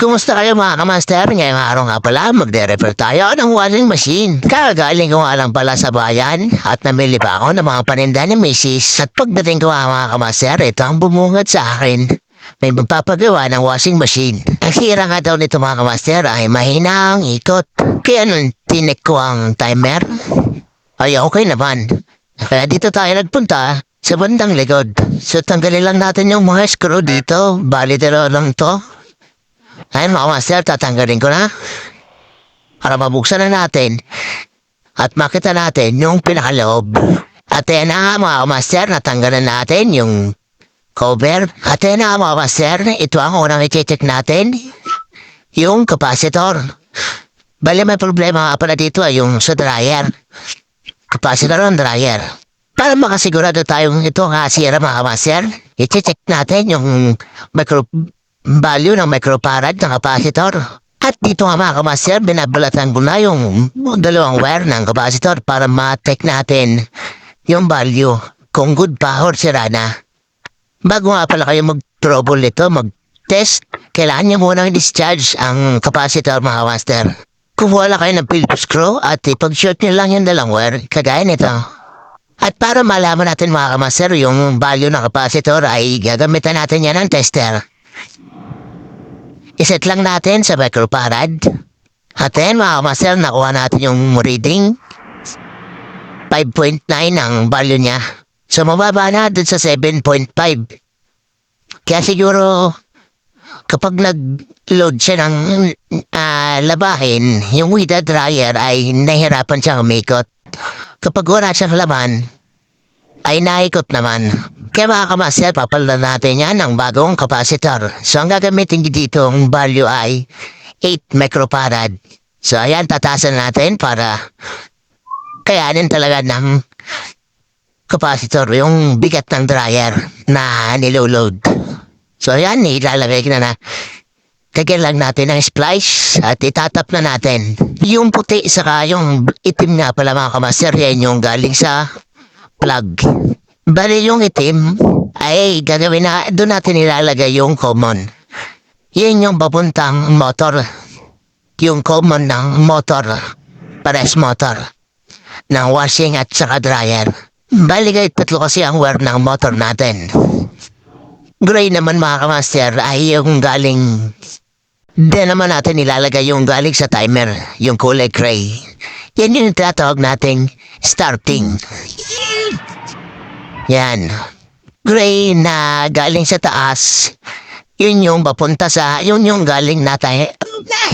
Kumusta kayo mga kamaster? Ngayong araw nga pala, magde-refer tayo ng washing machine. Kagaling ko nga lang pala sa bayan at namili pa ako ng mga paninda ni Mrs. At pagdating ko nga mga kamaster, ito ang bumungad sa akin. May magpapagawa ng washing machine. Ang hira nga daw nito mga kamaster ay mahina ang ikot. Kaya nung tinik ko ang timer, ay okay naman. Kaya dito tayo nagpunta sa bandang likod. So tanggalin lang natin yung mga screw dito. Bali dalawa lang to. Ayun mga master, tatanggalin ko na para mabuksan na natin at makita natin yung pinakaloob. At yan na nga mga master, natanggalan natin yung cover. At yan na nga mga master, ito ang unang i-check natin, yung capacitor. Bali may problema nga pala dito ay yung sa dryer. Capacitor ng dryer. Para makasigurado tayong ito nga sira mga master, i-check natin yung value ng microfarad ng capacitor. At dito nga mga kamaster, binabalatan ko na yung dalawang wire ng capacitor para ma-check natin yung value kung good pa or sira na. Bago nga pala kayo mag-trouble nito, mag-test, kailangan nyo munang discharge ang capacitor mga kamaster. Kumuha lang kayo ng Phillips screw at ipag-short nyo lang yung dalawang wire, kagaya nito. At para malaman natin mga kamaster yung value ng capacitor ay gagamitan natin yan ng tester. Iset lang natin sa microfarad. At then mga kamaster, nakuha natin yung reading. 5.9 ang value niya. So mababa na dun sa 7.5. Kaya siguro kapag nag-load siya ng labahin, yung with the dryer ay nahihirapan siyang umikot. Kapag wala siyang laman, ay naikot naman. Kaya mga kamaster, papalitan natin yan ng bagong capacitor. So ang gagamitin dito ang value ay 8 microfarad. So ayan, tatasan natin para kayanin talaga ng capacitor yung bigat ng dryer na niloload. So ayan, ilalagay na. Kagyan lang natin ang splice at itatap na natin. Yung puti saka yung itim nga pala mga kamaster, yan yung galing sa plug. Bali yung itim ay gagawin na doon natin ilalagay yung common. Yan yung papuntang motor. Yung common ng motor. Pares motor. Ng washing at saka dryer. Bali kahit tatlo kasi ang wire ng motor natin. Gray naman mga kamaster ay yung galing. Then naman natin ilalagay yung galing sa timer. Yung kulay gray. Yan yung tatawag nating starting. Yan. Gray na galing sa taas. Yun yung papunta sa, yun yung galing natin.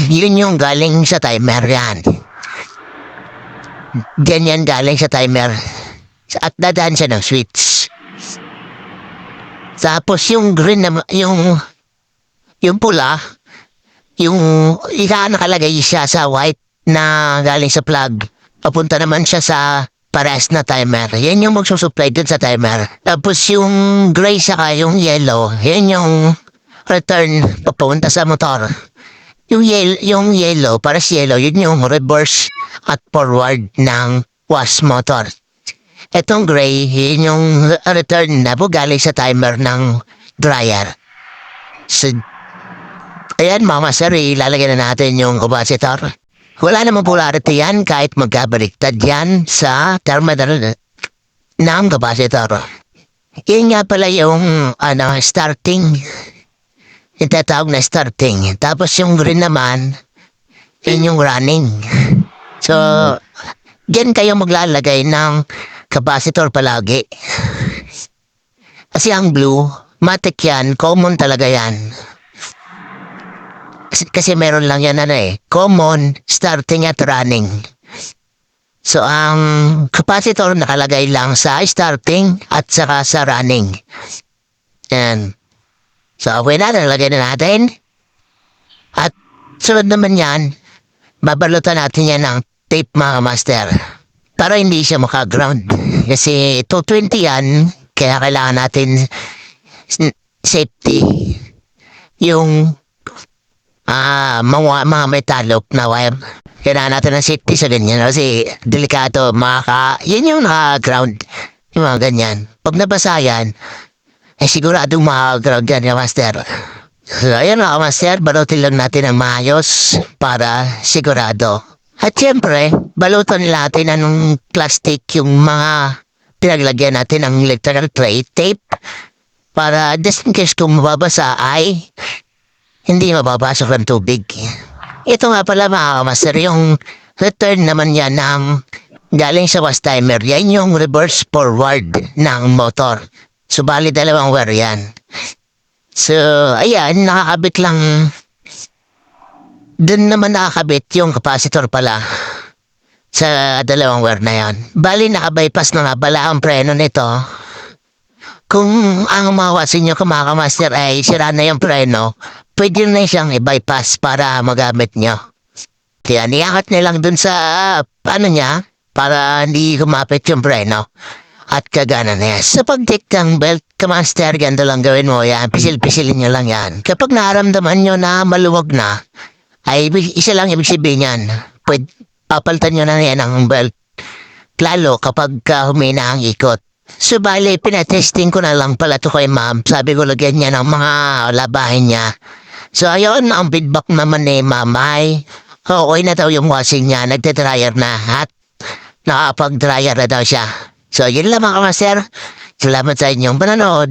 Yun yung galing sa timer yan. Ganyan galing sa timer. At dadaan siya ng switch. Tapos yung green na, yung pula, yung nakalagay siya sa white na galing sa plug. Papunta naman siya sa pares na timer. Yan yung magsusupply dun sa timer. Tapos yung gray saka yung yellow, yan yung return papunta sa motor. Yung yellow, pares yellow, yun yung reverse at forward ng wash motor. Etong gray, yun yung return na galing sa timer ng dryer. So, ayan mga sir, ilalagay na natin yung capacitor. Wala namang polarity yan kahit magkabaliktad yan sa terminal ng capacitor. Yan nga pala yung starting. Yung tatawag na starting. Tapos yung green naman, yun yung running. So, dyan kayo maglalagay ng capacitor palagi. Kasi ang blue, matik yan, common talaga yan. Kasi meron lang yan common, starting at running. So ang capacitor nakalagay lang sa starting at saka sa running. Yan. So okay na, nalagay na natin. At sunod naman yan, babalutan natin yan ng tape mga master. Para hindi siya maka-ground. Kasi 220 yan, kaya kailangan natin safety. Yung mga metalop na wire. Kailangan natin ng safety sa ganyan kasi delikado, yan yung naka-ground. Yung mga ganyan. Pag nabasa yan, siguradong maka-ground yan, master. So, ayan mga master, balutin lang natin ang maayos para sigurado. At syempre, balutan natin ng plastic yung mga pinaglagyan natin ng literal tray tape para just in case kung mababasa ay hindi mababasok ng tubig. Ito nga pala mga master, yung return naman yan ng galing sa wash timer. Yan yung reverse forward ng motor. So, bali dalawang wire yan. So, ayan, nakakabit lang. Doon naman nakakabit yung capacitor pala sa dalawang wire na yan. Bali, nakabypass na nga pala ang preno nito. Kung ang mawasin nyo kumaka-master ay sira na yung preno, pwede na siyang i-bypass para magamit nyo. Kaya niyakat niya lang dun sa, niya, para hindi kumapit yung preno. At kagana na yan. Sa pag-take ng belt, kamaster, ganito lang gawin mo yan. Pisil-pisilin nyo lang yan. Kapag naramdaman nyo na maluwag na, ay isa lang ibig sabihin yan. Pwede, papalitan nyo na yan ang belt. Lalo kapag humina ang ikot. So, bali, pinatesting ko na lang pala to kay ma'am. Sabi ko, lagyan niya ng mga labahin niya. So, ayun, ang feedback naman ni ma'am ay, okay na daw yung washing niya. Nagte-dryer na at nakapag-dryer na daw siya. So, yun lang mga master. Salamat sa inyong panonood.